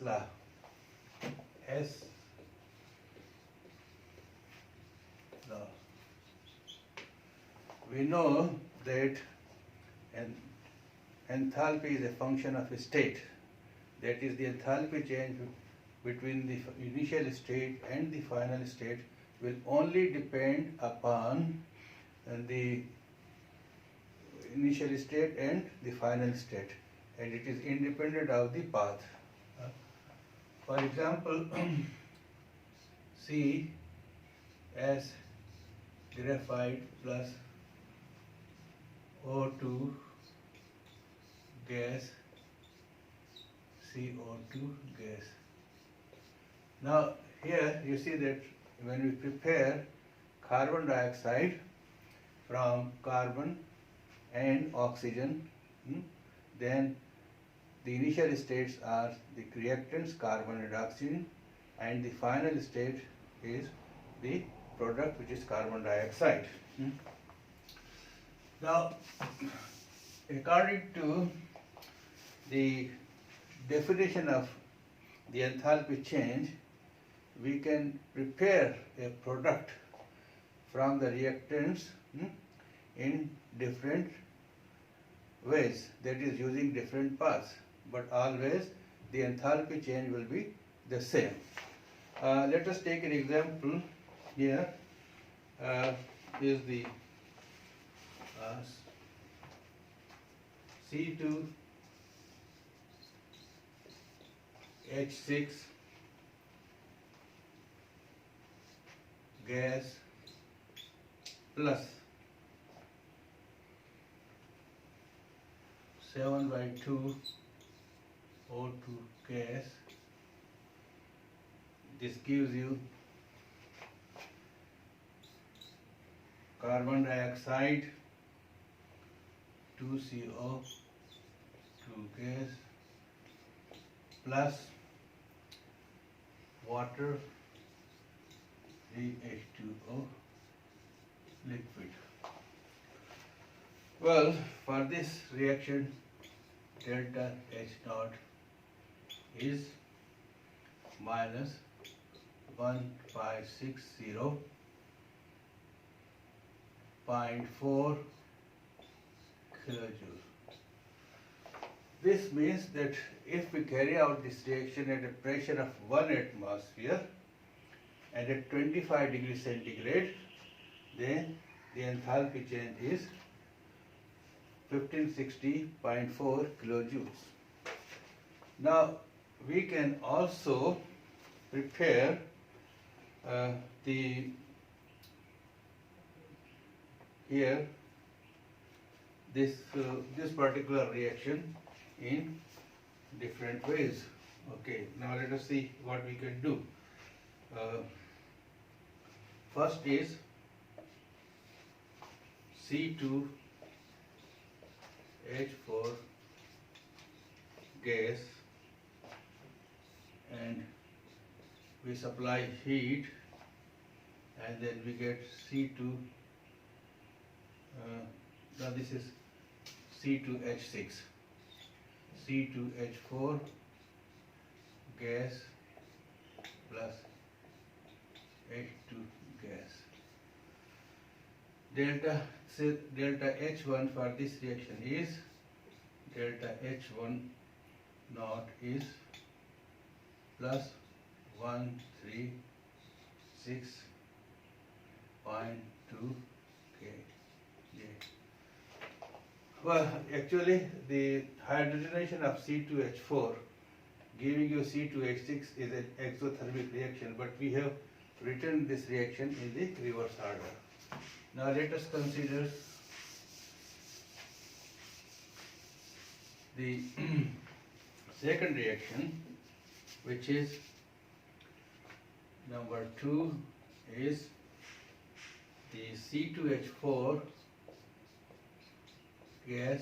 law. Hess law. We know that enthalpy is a function of a state. That is, the enthalpy change between the initial state and the final state will only depend upon the initial state and the final state, and it is independent of the path. For example, C as graphite plus O2 gas, CO2 gas. Now here you see that when we prepare carbon dioxide from carbon and oxygen, then the initial states are the reactants carbon and oxygen, and the final state is the product, which is carbon dioxide. Now, according to the definition of the enthalpy change, we can prepare a product from the reactants in different ways, that is using different paths, but always the enthalpy change will be the same. Let us take an example here. Is the C2H6 gas plus 7/2 O2 gas. This gives you carbon dioxide, 2CO2 gas plus water, 3H2O liquid. Well, for this reaction, delta H naught is minus 1560.4 kilojoules. This means that if we carry out this reaction at a pressure of 1 atmosphere and at 25 degrees centigrade, then the enthalpy change is 1560.4 kilojoules. Now, we can also prepare this particular reaction in different ways. Okay, now let us see what we can do. First is C2H4 gas, and we supply heat, and then we get C2. Now this is C2H6, C2H4 gas plus H2 gas. Delta H1 for this reaction is delta H1 naught is plus 136.2 kJ. Well, actually, the hydrogenation of C2H4 giving you C2H6 is an exothermic reaction, but we have written this reaction in the reverse order. Now let us consider the second reaction, which is number 2 is the C2H4 gas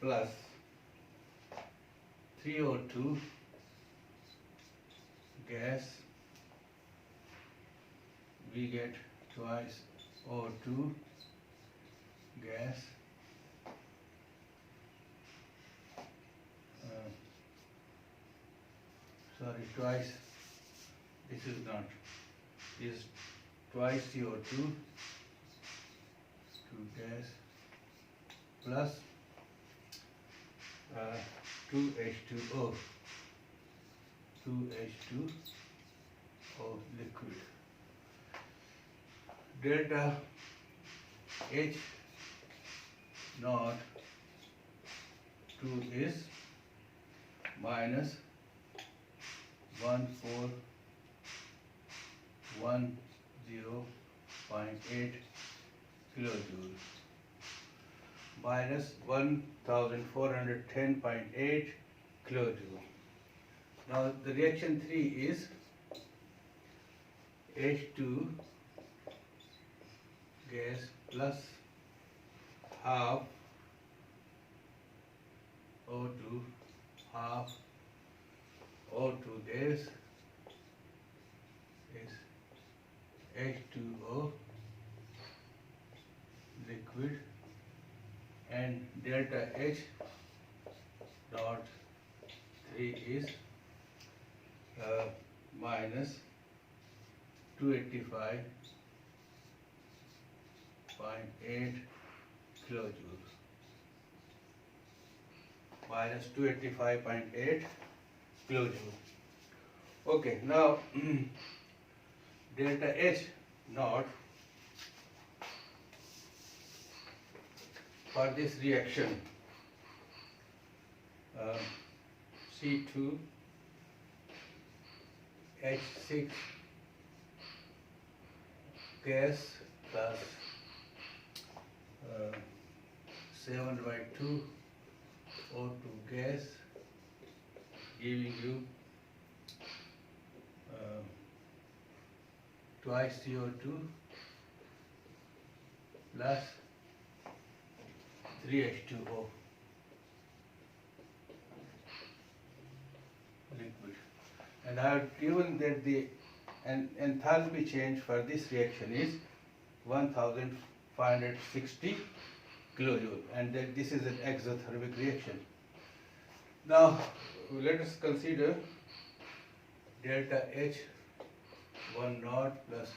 plus 3O2 gas. We get twice O2 gas sorry, twice, this is not, this is twice CO2 to gas plus 2H2O, 2H2O liquid. Delta H naught 2 is minus 1410.8 kilojoule minus 1410.8 kilojoule. Now the reaction 3 is H2 gas plus half O2, half O2 gas is H2O liquid, and delta H dot 3 is minus 285.8 kilojoules. Minus 285.8 kilojoules. Okay, now delta H naught for this reaction C2 H6 gas plus 7/2 O2 gas, giving you twice CO2 plus 3H2O liquid. And I have given that the enthalpy change for this reaction is 1560 kilojoule, and that this is an exothermic reaction. Now let us consider delta H 1 naught plus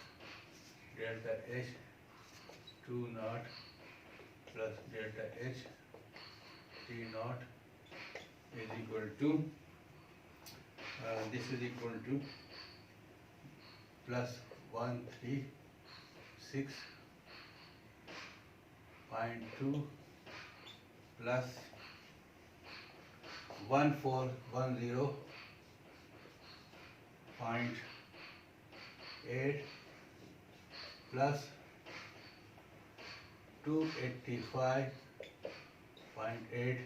delta H 2 naught plus delta H 3 naught is equal to this is equal to plus 136.2 plus 1410.8 plus 285.8,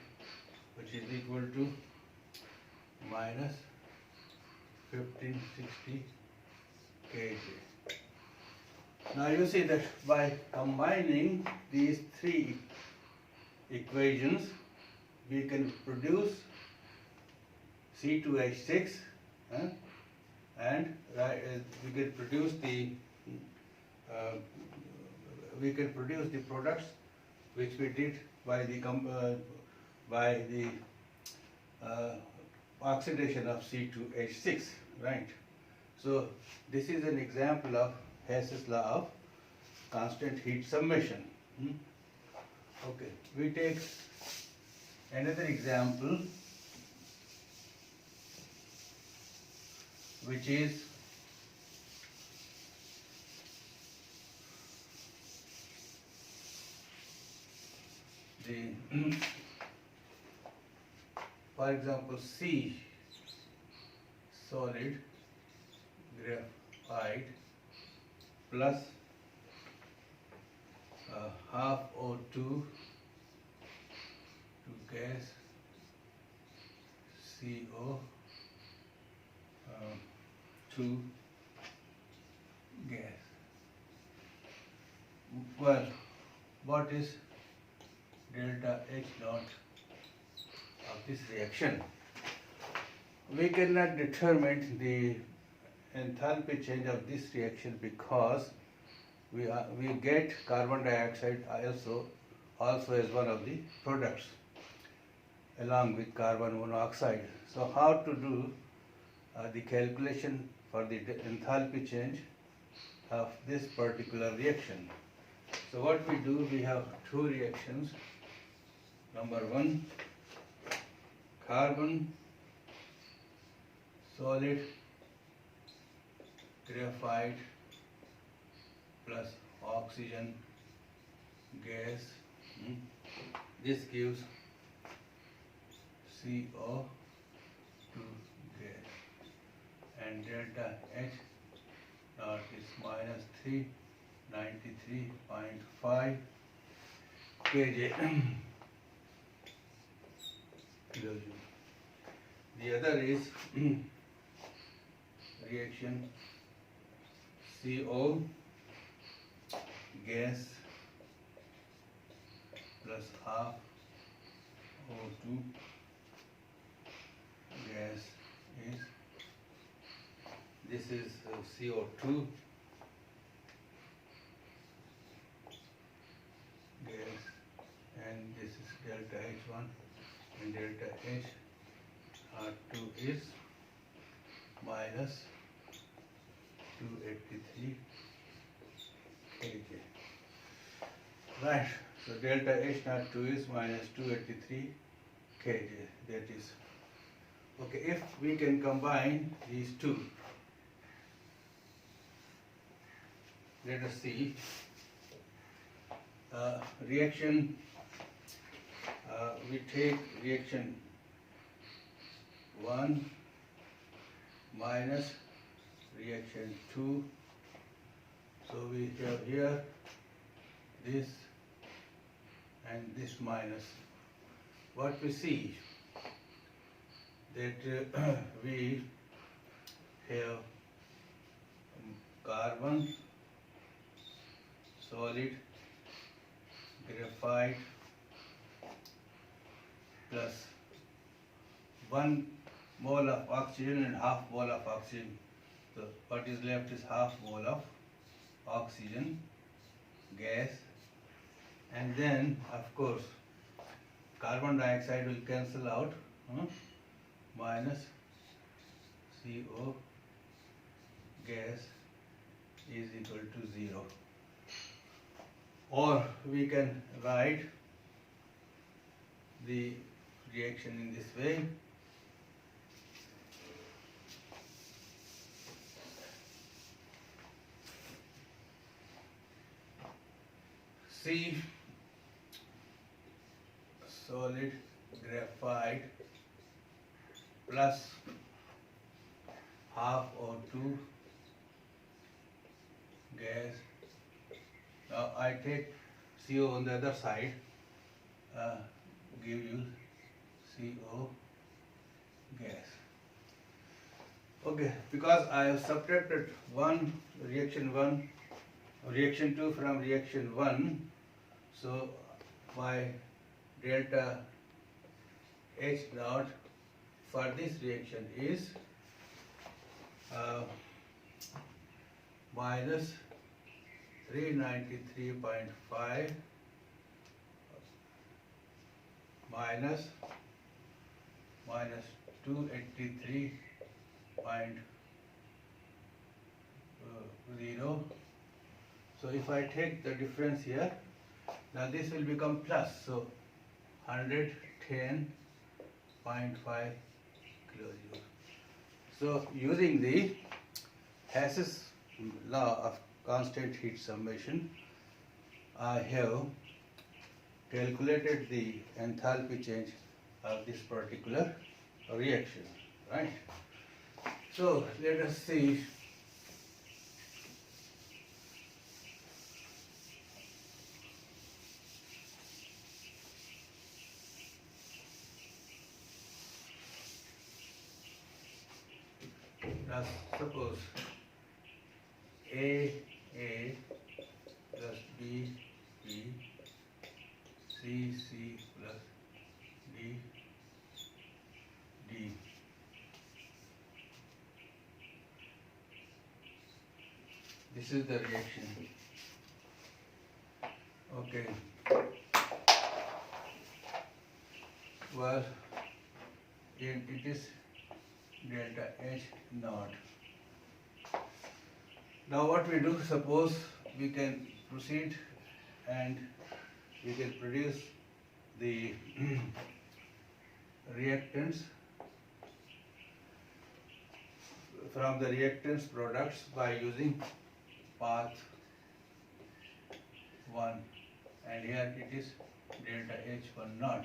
which is equal to minus 1560 kJ. Now you see that by combining these three equations, we can produce C2H6 and we can produce the products which we did by the oxidation of C2H6, right? So this is an example of Hess's law of constant heat summation. Okay, we take another example, which is for example, C solid graphite plus half O2 to gas CO 2 gas. Well, what is delta H naught of this reaction? We cannot determine the enthalpy change of this reaction because we get carbon dioxide also as one of the products along with carbon monoxide. So how to do the calculation for the enthalpy change of this particular reaction. So what we do, we have two reactions. Number one, carbon solid graphite plus oxygen gas. This gives CO2 gas, and delta H naught is minus 393.5 kJ kilojoule. The other is reaction CO gas plus half O2 gas is, this is CO2 gas, and this is delta H1, and delta H2 is minus 283 kJ. Right, so delta H02 is minus 283 kJ. That is okay. If we can combine these two, let us see. Reaction, we take reaction 1 minus reaction 2. So we have here this and this minus. What we see that we have carbon solid graphite plus 1 mole of oxygen and half mole of oxygen. So what is left is half mole of oxygen gas, and then of course carbon dioxide will cancel out, minus CO gas is equal to 0. Or we can write the reaction in this way. C solid graphite plus half O2 gas. Now I take CO on the other side, give you CO gas. Okay, because I have subtracted reaction 2 from reaction 1, so my delta H naught for this reaction is minus 393.5 minus 283.0. So if I take the difference here, now this will become plus, so 110.5 kilojoules. So using the Hess's law of constant heat summation, I have calculated the enthalpy change of this particular reaction, right? So let us see. Now suppose A plus B C plus D. This is the reaction. Okay. Well, it is delta H naught. Now what we do, suppose we can proceed and we can produce the reactants from the reactants products by using path 1, and here it is delta H1 naught.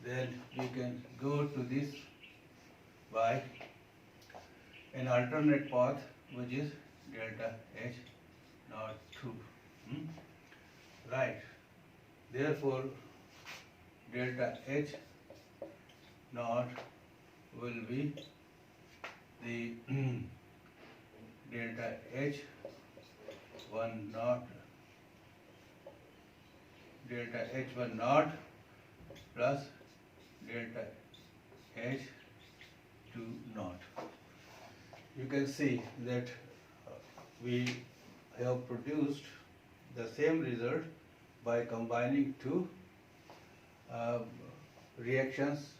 Then we can go to this by an alternate path which is delta H naught 2. Right. Therefore, delta H naught will be the delta H1 naught plus delta H2 naught. You can see that we have produced the same result by combining two reactions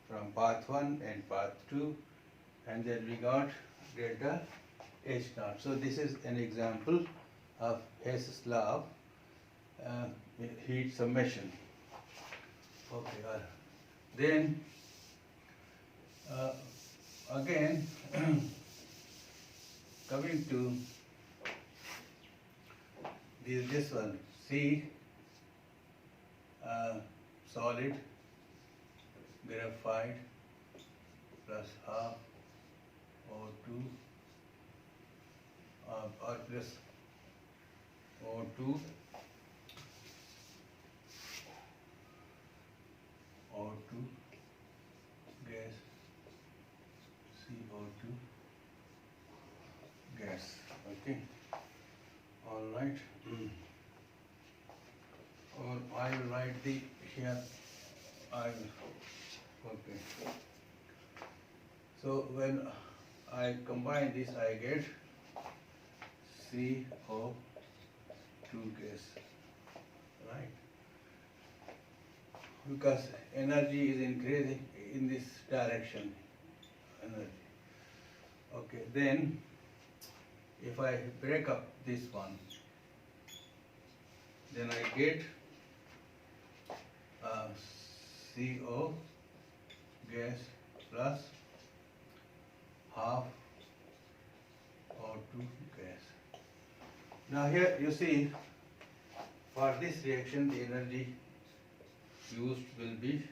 from path 1 and path 2, and then we got delta H naught. So this is an example of Hess's law of heat summation. Okay, then again coming to this one, C solid graphite plus half O2 or plus O2 gas, CO2 gas. Okay, all right. Or I will write the here. Okay. So when I combine this, I get CO2 gas, right? Because energy is increasing in this direction. Energy. Okay. Then, if I break up this one, then I get CO gas plus half O2 gas. Now here you see, for this reaction the energy used will be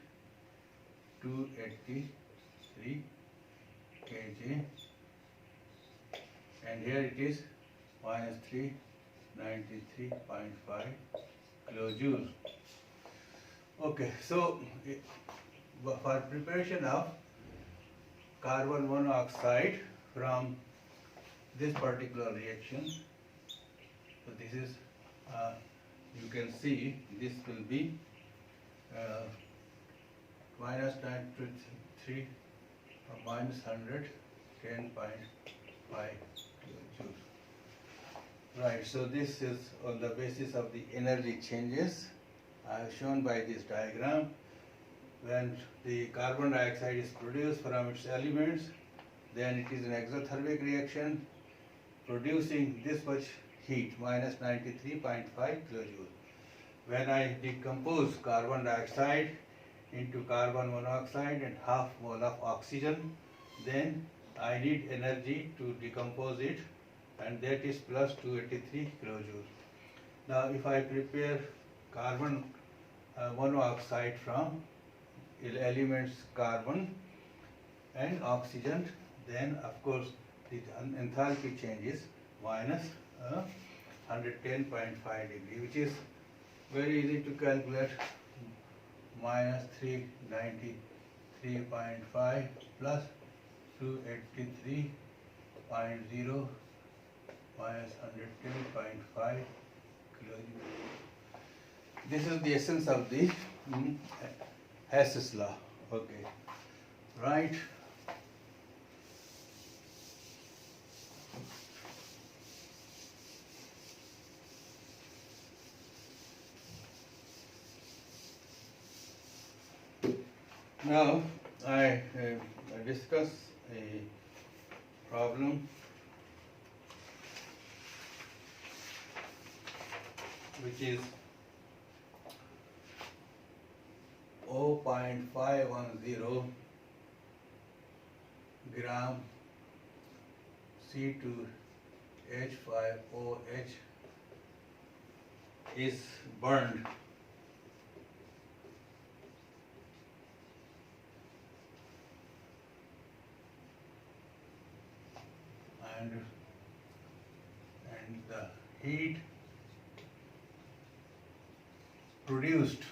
283 kJ, and here it is minus 393.5 kilojoules. Okay, so for preparation of carbon monoxide from this particular reaction, so this is you can see this will be minus 93 or minus 110.5 kilojoules. Right, so this is on the basis of the energy changes shown by this diagram. When the carbon dioxide is produced from its elements, then it is an exothermic reaction producing this much heat, minus 93.5 kilojoules. When I decompose carbon dioxide into carbon monoxide and half mole of oxygen, then I need energy to decompose it, and that is plus 283 kilojoules. Now if I prepare carbon monoxide from elements carbon and oxygen, then of course the enthalpy change is minus 110.5 degree, which is very easy to calculate. Minus 393.5 plus 283.0 minus 110.5 kilojoules. This is the essence of the Hess's law. Okay, right. Now I discuss a problem which is 0.510 gram C2H5OH is burned and the heat produced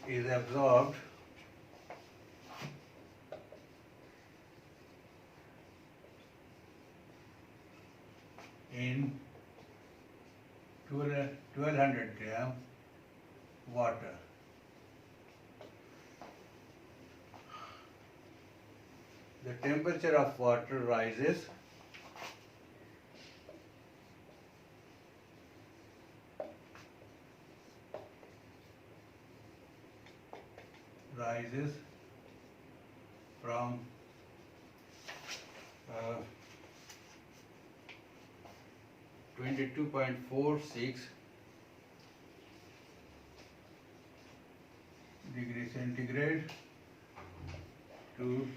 is absorbed in 1200 gram water. The temperature of water rises from 22.46 degree centigrade to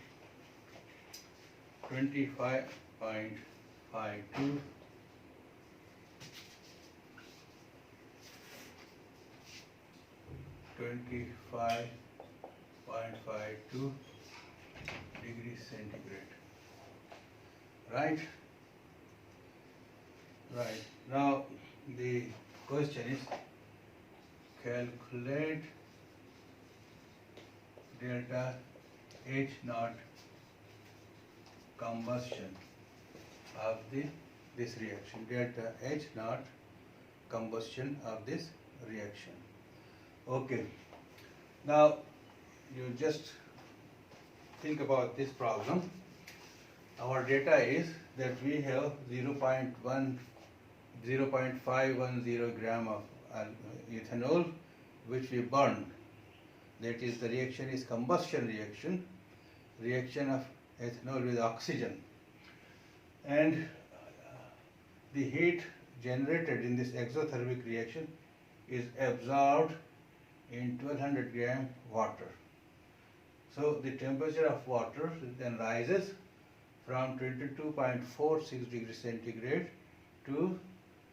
25.52 degrees centigrade. Right? Right. Now the question is calculate delta H naught combustion of this reaction. Delta H naught combustion of this reaction. Okay. Now you just think about this problem. Our data is that we have 0.510 gram of ethanol which we burned. That is, the reaction is combustion reaction of ethanol with oxygen. And the heat generated in this exothermic reaction is absorbed in 1200 gram water. So the temperature of water then rises from 22.46 degrees centigrade to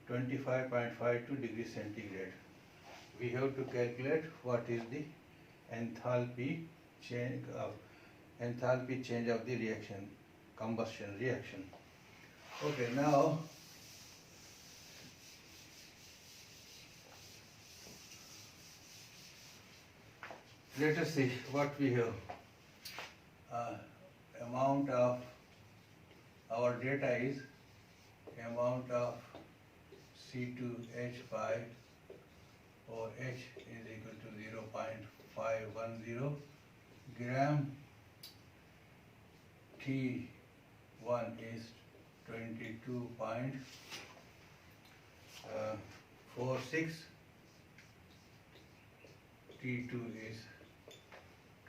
25.52 degrees centigrade. We have to calculate what is the enthalpy change of the reaction, combustion reaction. Okay, now let us see what we have. Amount of our data is amount of C2H5OH is equal to 0.510 gram. T1 is 22.46. T2 is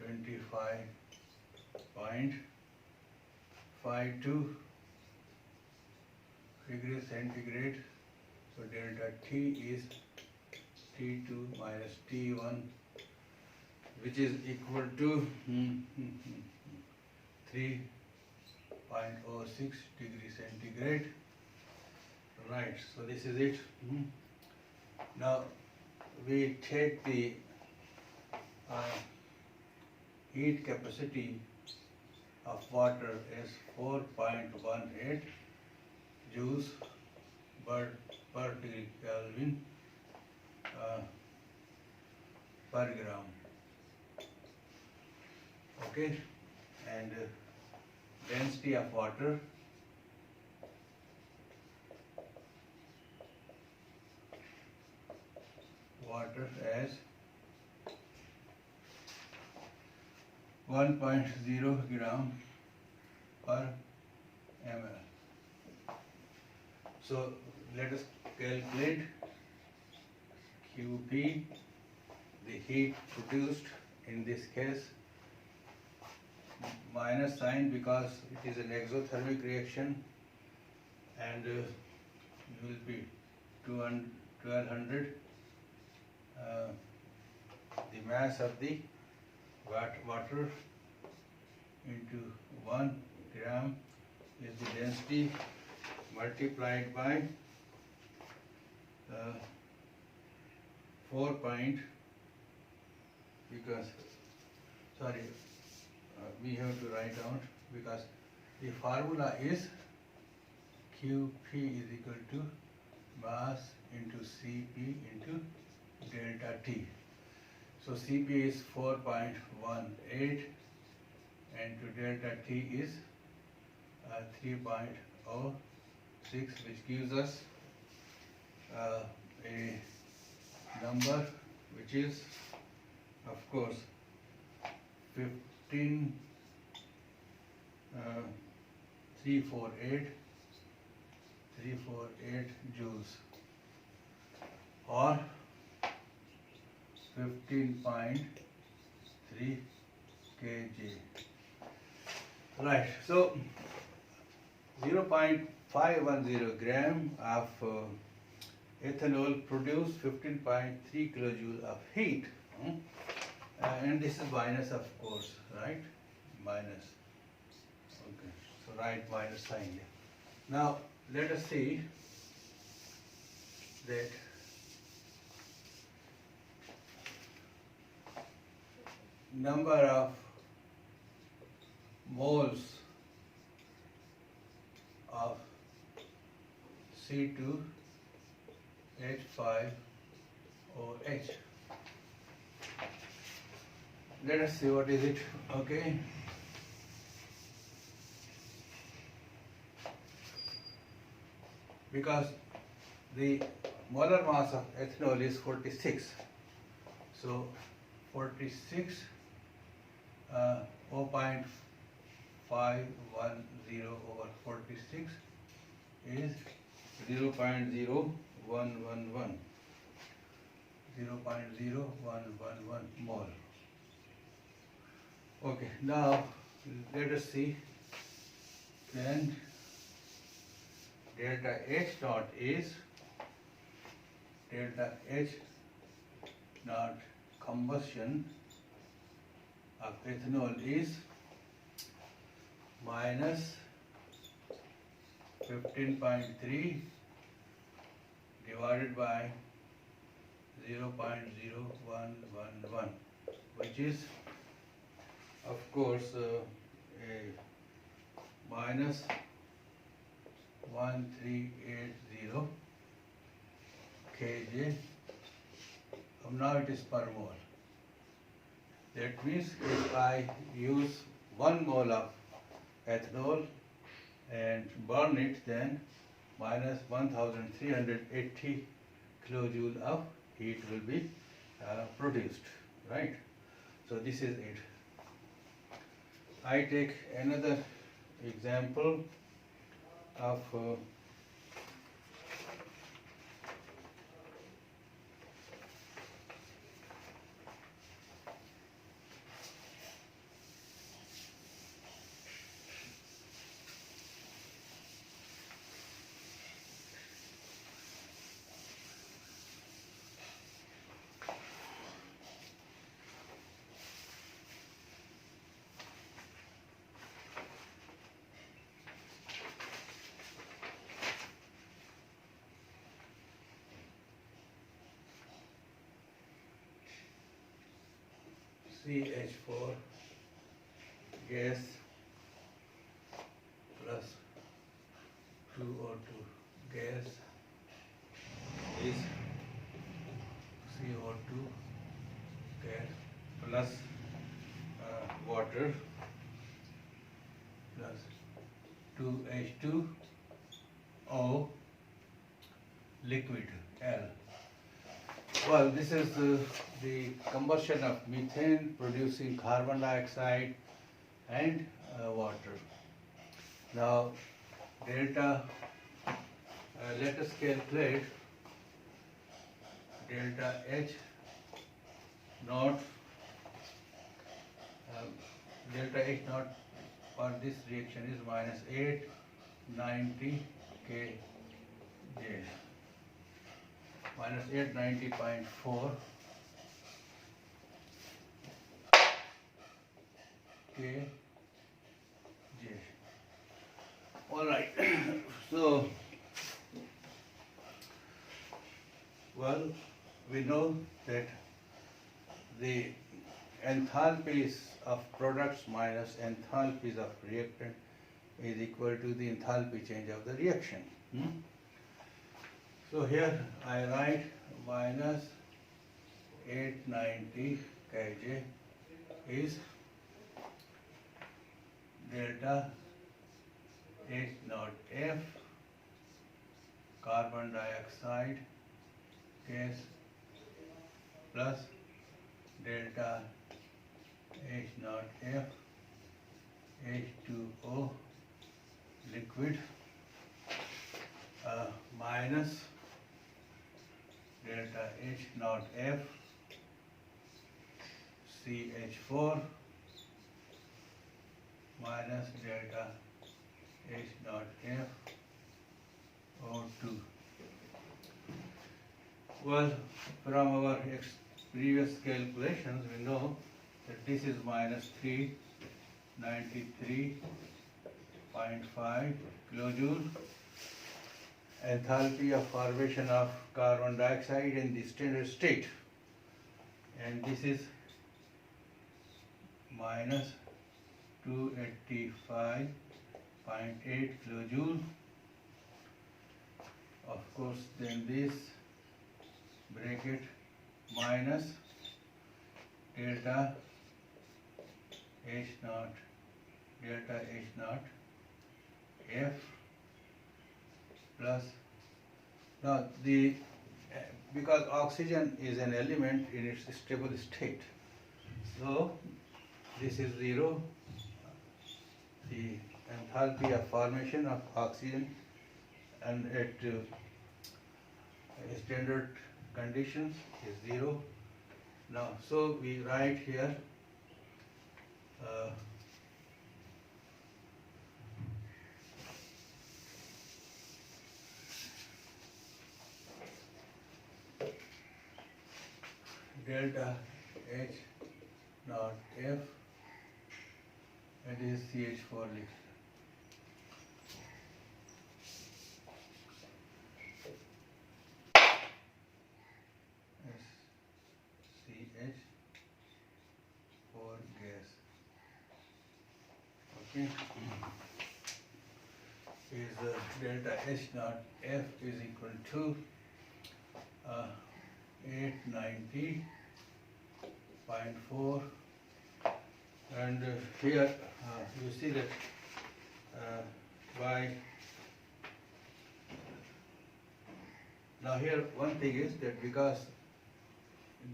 25.52 degrees centigrade. So delta T is T2 minus T1, which is equal to 3.06 degree centigrade. Right, so this is it. Now we take the heat capacity of water as 4.18 joules per degree Kelvin per gram. Okay, and density of water as 1.0 gram per ml. So let us calculate QP the heat produced in this case, minus sign because it is an exothermic reaction, and will be 1200. The mass of the water into 1 gram is the density multiplied by 4 point, because we have to write out, because the formula is QP is equal to mass into Cp into delta T. So Cp is 4.18 and to delta T is 3.06, which gives us a number which is, of course, 348 joules, or 15.3 kg. Right, so 0.510 gram of ethanol produce 15.3 kilojoule of heat, and this is minus, of course, right? Minus. Okay, so write minus sign here. Now let us see that number of moles of C2H5OH. Let us see what is it, okay? Because the molar mass of ethanol is 46. So 46 0.510 over 46 is 0.0111 mole. Okay, now let us see then delta H naught is delta H naught combustion of ethanol is minus 15.3 divided by 0.0111, which is, of course, a minus 1380 kJ. Now it is per mole. That means if I use 1 mole of ethanol and burn it, then minus 1380 kilojoule of heat will be produced, right? So this is it. I take another example of CH4 gas plus 2O2 gas is CO2 gas plus water plus 2H2O liquid L. Well, this is the combustion of methane producing carbon dioxide and water. Now, delta, let us calculate delta H naught, delta H naught for this reaction is minus 890 kJ, minus 890.4 kJ. All right. So, well, we know that the enthalpies of products minus enthalpies of reactant is equal to the enthalpy change of the reaction. So here I write minus 890 kJ is delta H naught F carbon dioxide gas plus delta H naught F H2O liquid minus delta H naught F CH4 minus delta H naught F O2. Well, from our previous calculations, we know that this is minus 393.5 kilojoule. Enthalpy of formation of carbon dioxide in the standard state, and this is minus 285.8 kilojoule. Of course, then this bracket minus delta H naught F plus, now because oxygen is an element in its stable state, so this is 0. The enthalpy of formation of oxygen and at standard conditions is 0. Now, so we write here delta H naught F, and is CH4 liquid. CH4 gas. Okay. Is delta H naught F is equal to 890.4, and here you see that by now here one thing is that because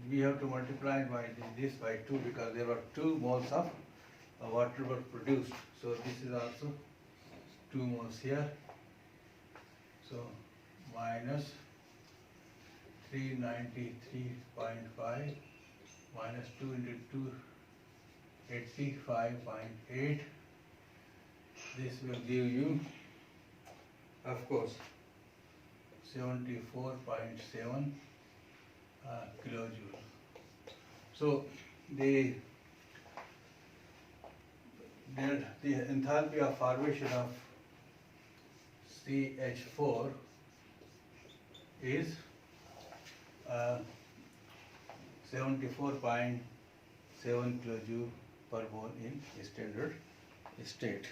we have to multiply by this by 2 because there were 2 moles of water were produced, so this is also 2 moles here, so minus 393.5 minus 2 into 2, 85.8. This will give you, of course, 74.7 kilojoule. So the enthalpy of formation of CH4 is 74.7 kilojoule per mole in standard state.